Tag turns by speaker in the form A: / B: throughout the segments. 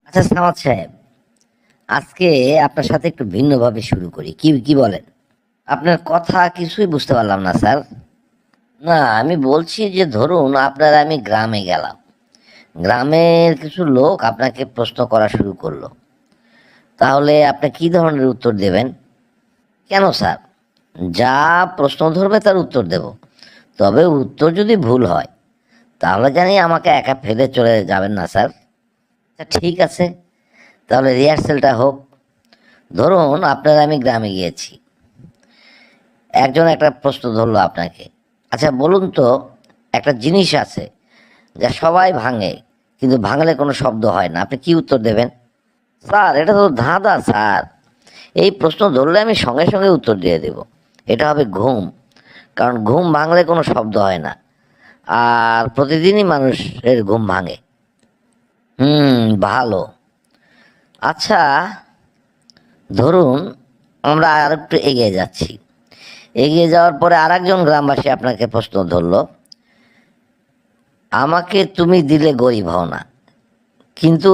A: আচ্ছা সামাদ সাহেব, আজকে আপনার সাথে একটু ভিন্নভাবে শুরু করি। কি কি বলেন? আপনার কথা কিছুই বুঝতে পারলাম না স্যার। না, আমি বলছি যে ধরুন আমি গ্রামে গেলাম। গ্রামের কিছু লোক আপনাকে প্রশ্ন করা শুরু করলো। তাহলে আপনি কি ধরনের উত্তর দেবেন? কেন স্যার? যা প্রশ্ন ধরবে তার উত্তর দেব। তবে উত্তর যদি ভুল হয় তাহলে জানি আমাকে একা ফেলে চলে যাবেন না স্যার। আচ্ছা ঠিক আছে, তাহলে রিহার্সেলটা হোক। ধরুন আমি গ্রামে গিয়েছি। একজন একটা প্রশ্ন ধরলো আপনাকে। আচ্ছা বলুন তো, একটা জিনিস আছে যা সবাই ভাঙে কিন্তু ভাঙলে কোনো শব্দ হয় না। আপনি কি উত্তর দেবেন? স্যার এটা তো ধাঁধা স্যার। এই প্রশ্ন ধরলে আমি সঙ্গে সঙ্গে উত্তর দিয়ে দেব। এটা হবে ঘুম। কারণ ঘুম ভাঙলে কোনো শব্দ হয় না। আর প্রতিদিনই মানুষের ঘুম ভাঙে। ভালো। আচ্ছা ধরুন আমরা আর একটু এগিয়ে যাচ্ছি। এগিয়ে যাওয়ার পরে আর একজন গ্রামবাসী আপনাকে প্রশ্ন ধরলো, আমাকে তুমি দিলে গরিব হও না, কিন্তু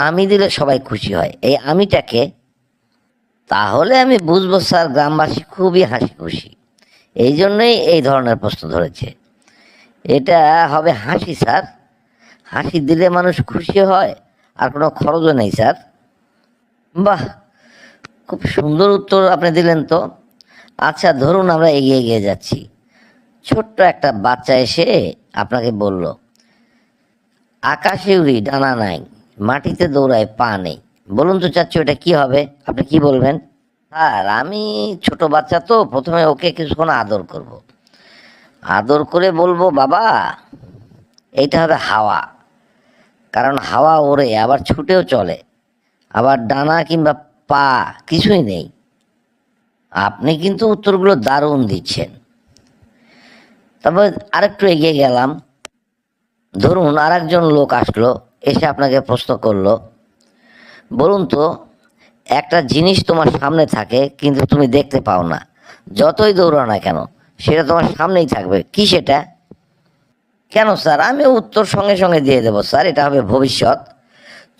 A: আমি দিলে সবাই খুশি হয়, এই আমিটাকে? তাহলে আমি বুঝবো স্যার গ্রামবাসী খুবই হাসি খুশি, এই জন্যই এই ধরনের প্রশ্ন ধরেছে। এটা হবে হাসি স্যার। হাসি দিলে মানুষ খুশি হয়, আর কোনো খরচও নেই স্যার। বাহ, খুব সুন্দর উত্তর আপনি দিলেন তো। আচ্ছা ধরুন আমরা এগিয়ে এগিয়ে যাচ্ছি। ছোট্ট একটা বাচ্চা এসে আপনাকে বলল, আকাশে উড়ি ডানা নাই, মাটিতে দৌড়ায় পা নেই। বলুন তো চাচ্ছি ওটা কি হবে? আপনি কি বলবেন? স্যার আমি ছোট বাচ্চা তো, প্রথমে ওকে কিছুক্ষণ আদর করব। আদর করে বলবো, বাবা এইটা হবে হাওয়া। কারণ হাওয়া ওড়ে আবার ছুটেও চলে, আবার ডানা কিংবা পা কিছুই নেই। আপনি কিন্তু উত্তরগুলো দারুণ দিচ্ছেন। তারপর আরেকটু এগিয়ে গেলাম। ধরুন আর একজন লোক আসলো, এসে আপনাকে প্রশ্ন করলো, বলুন তো, একটা জিনিস তোমার সামনে থাকে কিন্তু তুমি দেখতে পাও না, যতই দৌড়াও না কেন সেটা তোমার সামনেই থাকবে, কি সেটা? কেন স্যার? আমি উত্তর সঙ্গে সঙ্গে দিয়ে দেবো স্যার, এটা হবে ভবিষ্যৎ।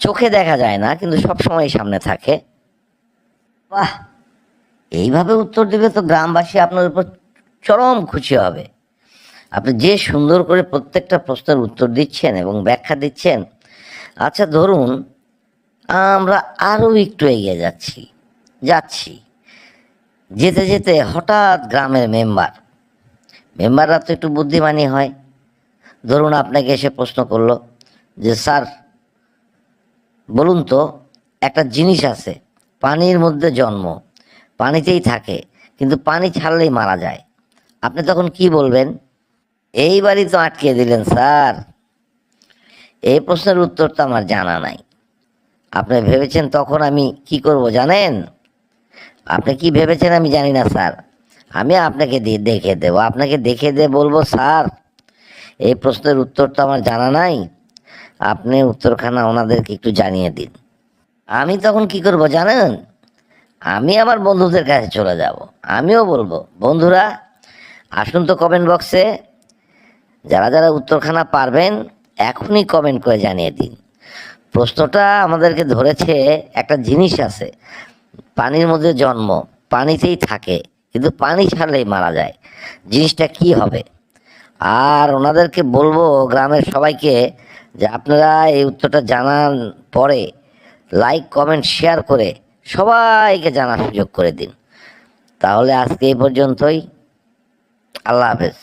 A: চোখে দেখা যায় না কিন্তু সব সময় সামনে থাকে। বাহ, এইভাবে উত্তর দিলে তো গ্রামবাসী আপনার উপর চরম খুশি হবে। আপনি যে সুন্দর করে প্রত্যেকটা প্রশ্নের উত্তর দিচ্ছেন এবং ব্যাখ্যা দিচ্ছেন। আচ্ছা ধরুন আমরা আরও একটু এগিয়ে যাচ্ছি যাচ্ছি যেতে যেতে হঠাৎ গ্রামের মেম্বাররা তো একটু বুদ্ধিমানী হয়। ধরুন আপনাকে এসে প্রশ্ন করলো যে স্যার বলুন তো, একটা জিনিস আছে, পানির মধ্যে জন্ম, পানিতেই থাকে, কিন্তু পানি ছাড়লেই মারা যায়। আপনি তখন কি বলবেন? এইবারই তো আটকে দিলেন স্যার। এই প্রশ্নের উত্তর তো আমার জানা নাই। আপনি ভেবেছেন তখন আমি কি করব জানেন? আপনি কি ভেবেছেন আমি জানি না স্যার। আমি আপনাকে দিয়ে দেখে দেবো, আপনাকে দেখে দিয়ে বলবো, স্যার এই প্রশ্নের উত্তর তো আমার জানা নাই, আপনি উত্তরখানা ওনাদেরকে একটু জানিয়ে দিন। আমি তখন কি করব জানেন? আমি আমার বন্ধুদের কাছে চলে যাব। আমিও বলবো, বন্ধুরা আসুন তো কমেন্ট বক্সে, যারা যারা উত্তরখানা পারবেন এখনই কমেন্ট করে জানিয়ে দিন। প্রশ্নটা আমাদেরকে ধরেছে, একটা জিনিস আছে, পানির মধ্যে জন্ম, পানিতেই থাকে, কিন্তু পানি ছাড়লেই মারা যায়, জিনিসটা কি হবে? আর ওনাদেরকে বলবো গ্রামের সবাইকে যে আপনারা এই উত্তরটা জানার পরে লাইক কমেন্ট শেয়ার করে সবাইকে জানার সুযোগ করে দিন। তাহলে আজকে এই পর্যন্তই। আল্লাহ হাফেজ।